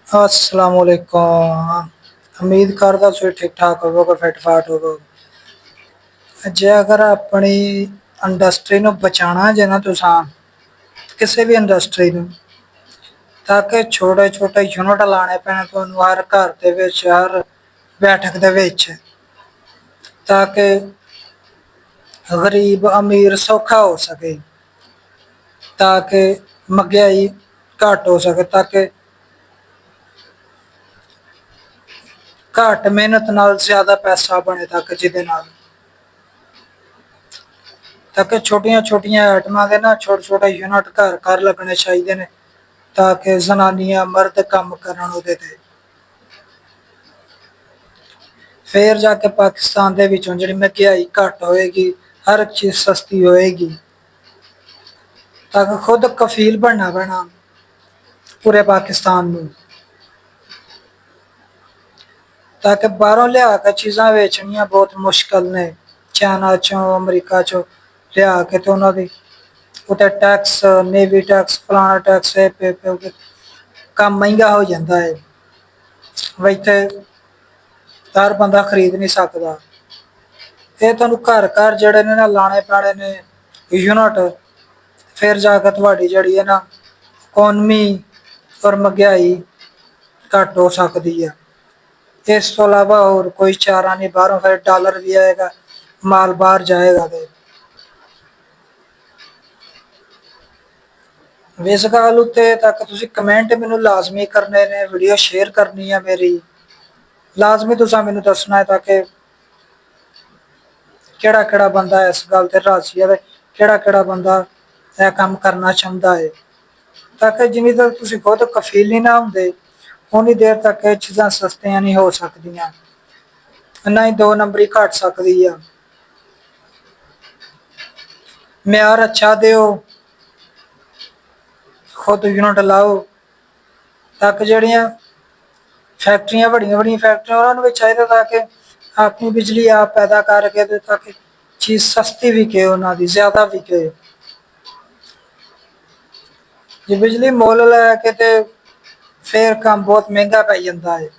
असलामुअलैकुम। उम्मीद करदा तुसीं ठीक ठाक होवोगे, फिट फाट होवोगे। जे अगर अपनी इंडस्ट्री ਨੂੰ ਬਚਾਉਣਾ ਜੇ ਨਾ ਤੁਸੀਂ ਕਿਸੇ ਵੀ ਇੰਡਸਟਰੀ ਨੂੰ, ਤਾਂ ਕਿ ਛੋਟੇ ਛੋਟੇ ਯੂਨਿਟ ਲਾਣੇ ਪੈਣ ਤੁਹਾਨੂੰ ਹਰ ਘਰ ਦੇ ਵਿੱਚ, ਹਰ ਬੈਠਕ ਦੇ ਵਿੱਚ, ਤਾਂ ਕਿ ਗਰੀਬ ਅਮੀਰ ਸੌਖਾ ਹੋ ਸਕੇ, ਤਾਂ ਕਿ ਮਹਿੰਗਾਈ ਘੱਟ ਹੋ ਸਕੇ, ਤਾਂ ਕਿ ਘੱਟ ਮਿਹਨਤ ਨਾਲ ਜ਼ਿਆਦਾ ਪੈਸਾ ਬਣੇ, ਤੱਕ ਜਿਹਦੇ ਨਾਲ ਤਾਂ ਕਿ ਛੋਟੀਆਂ ਛੋਟੀਆਂ ਆਈਟਮਾਂ ਦੇ ਨਾ ਛੋਟੇ ਛੋਟੇ ਯੂਨਿਟ ਘਰ ਘਰ ਲੱਗਣੇ ਚਾਹੀਦੇ ਨੇ, ਤਾਂ ਕਿ ਜ਼ਨਾਨੀਆਂ ਮਰਦ ਕੰਮ ਕਰਨ ਉਹਦੇ ਤੇ। ਫੇਰ ਜਾ ਕੇ ਪਾਕਿਸਤਾਨ ਦੇ ਵਿੱਚੋਂ ਜਿਹੜੀ ਮਹਿੰਗਾਈ ਘੱਟ ਹੋਏਗੀ, ਹਰ ਇੱਕ ਚੀਜ਼ ਸਸਤੀ ਹੋਏਗੀ, ਤਾਂ ਕਿ ਖੁਦ ਕਫੀਲ ਬਣਨਾ ਪੈਣਾ ਪੂਰੇ ਪਾਕਿਸਤਾਨ ਨੂੰ, ਤਾਂ ਕਿ ਬਾਹਰੋਂ ਲਿਆ ਕੇ ਚੀਜ਼ਾਂ ਵੇਚਣੀਆਂ ਬਹੁਤ ਮੁਸ਼ਕਲ ਨੇ। ਚਾਈਨਾ ਚੋਂ, ਅਮਰੀਕਾ ਚੋਂ ਲਿਆ ਕੇ ਤੇ ਉਹਨਾਂ ਦੀ ਉੱਤੇ ਟੈਕਸ, ਨੇਵੀ ਟੈਕਸ, ਫਲਾਣਾ ਟੈਕਸ, ਇਹ ਕੰਮ ਮਹਿੰਗਾ ਹੋ ਜਾਂਦਾ ਹੈ। ਵੀ ਇੱਥੇ ਹਰ ਬੰਦਾ ਖਰੀਦ ਨਹੀਂ ਸਕਦਾ। ਇਹ ਤੁਹਾਨੂੰ ਘਰ ਘਰ ਜਿਹੜੇ ਨੇ ਨਾ ਲਾਣੇ ਪੈਣੇ ਨੇ ਯੂਨਿਟ, ਫਿਰ ਜਾ ਕੇ ਤੁਹਾਡੀ ਜਿਹੜੀ ਹੈ ਨਾ ਇਕੋਨਮੀ ਔਰ ਮਹਿੰਗਾਈ ਘੱਟ ਹੋ ਸਕਦੀ ਹੈ। ਇਸ ਤੋਂ ਇਲਾਵਾ ਹੋਰ ਕੋਈ ਚਾਰਾ ਨਹੀਂ, ਬਾਹਰੋਂ ਫਿਰ ਡਾਲਰ ਵੀ ਆਏਗਾ, ਮਾਲ ਬਾਹਰ ਜਾਏਗਾ। ਤੇ ਇਸ ਗੱਲ ਉੱਤੇ ਤੱਕ ਤੁਸੀਂ ਕਮੈਂਟ ਮੈਨੂੰ ਲਾਜ਼ਮੀ ਕਰਨੇ ਨੇ, ਵੀਡੀਓ ਸ਼ੇਅਰ ਕਰਨੀ ਹੈ ਮੇਰੀ, ਲਾਜ਼ਮੀ ਤੁਸੀਂ ਮੈਨੂੰ ਦੱਸਣਾ ਹੈ, ਤਾਂ ਕਿ ਕਿਹੜਾ ਕਿਹੜਾ ਬੰਦਾ ਇਸ ਗੱਲ ਤੇ ਰਾਜ਼ੀ ਹੈ, ਕਿਹੜਾ ਕਿਹੜਾ ਬੰਦਾ ਇਹ ਕੰਮ ਕਰਨਾ ਚਾਹੁੰਦਾ ਹੈ। ਤਾਂ ਕਿ ਜਿੰਨੀ ਦੇਰ ਤੁਸੀਂ ਖੁਦ ਕਫੀਲ ਨਹੀਂ ਨਾ ਹੁੰਦੇ, ਉਨੀ ਦੇਰ ਤੱਕ ਇਹ ਚੀਜ਼ਾਂ ਸਸਤੀਆਂ ਨਹੀਂ ਹੋ ਸਕਦੀਆਂ, ਨਾ ਹੀ ਦੋ ਨੰਬਰੀ ਘਟ ਸਕਦੀ ਆ। ਮਿਆਰ ਅੱਛਾ ਦਿਓ, ਖੁਦ ਯੂਨਿਟ ਲਾਓ, ਤਾਂ ਕਿ ਜਿਹੜੀਆਂ ਫੈਕਟਰੀਆਂ, ਵੱਡੀਆਂ ਵੱਡੀਆਂ ਫੈਕਟਰੀਆਂ, ਉਹਨਾਂ ਨੂੰ ਵੀ ਚਾਹੀਦਾ ਤਾਂ ਕਿ ਆਪਣੀ ਬਿਜਲੀ ਆਪ ਪੈਦਾ ਕਰਕੇ ਤੇ, ਤਾਂ ਕਿ ਚੀਜ਼ ਸਸਤੀ ਵਿਕੇ, ਉਹਨਾਂ ਦੀ ਜ਼ਿਆਦਾ ਵਿਕੇ। ਜੇ ਬਿਜਲੀ ਮੁੱਲ ਲੈ ਕੇ ਤੇ ਫੇਰ ਕੰਮ ਬਹੁਤ ਮਹਿੰਗਾ ਪੈ ਜਾਂਦਾ ਹੈ।